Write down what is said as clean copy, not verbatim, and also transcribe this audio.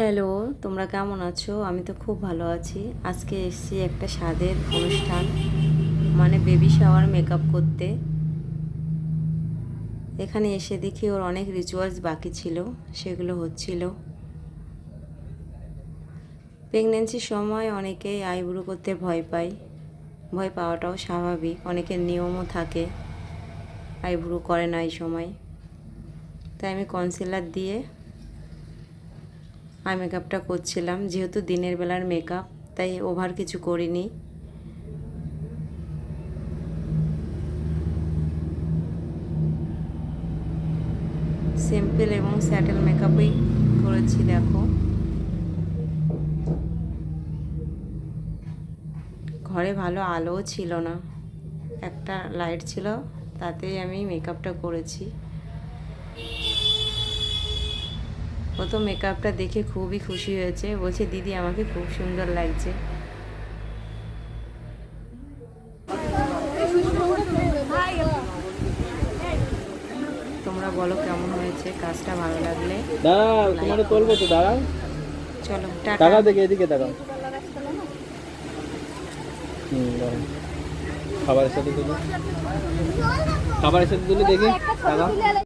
Hello, তোমরা কেমন আছো? আমি তো খুব ভালো আছি। আজকে এসেছি একটা স্বাদের অনুষ্ঠান, মানে বেবি শাওয়ার মেকআপ করতে। এখানে এসে দেখি ওর অনেক রিচুয়ালস বাকি ছিল, সেগুলো হচ্ছিল। প্রেগনেন্সির সময় অনেকেই আইব্রো করতে ভয় পায়। ভয় পাওয়াটাও স্বাভাবিক, অনেকের নিয়মও থাকে, আইব্রো করে না এই সময়। তাই আমি কনসিলার দিয়ে আই মেকআপটা করছিলাম। যেহেতু দিনের বেলার মেকআপ, তাই ওভার কিছু করিনি। সিম্পল এবং স্যাটেল মেকআপই করেছি। দেখো, ঘরে ভালো আলোও ছিল না, একটা লাইট ছিল, তাতেই আমি মেকআপটা করেছি। ও তো মেকআপটা দেখে খুবই খুশি হয়েছে, বলছে দিদি আমাকে খুব সুন্দর লাগছে। তোমরা বলো কেমন হয়েছে, কাজটা ভালো লাগলে দাঁড়াও, তোমার তোলবো তো, দাঁড়াও। চলো টাটা। টাকা দেখে এদিকে দাঁড়াও। দাঁড়াও। খাবারের সাথে তুলে দেখি টাকা।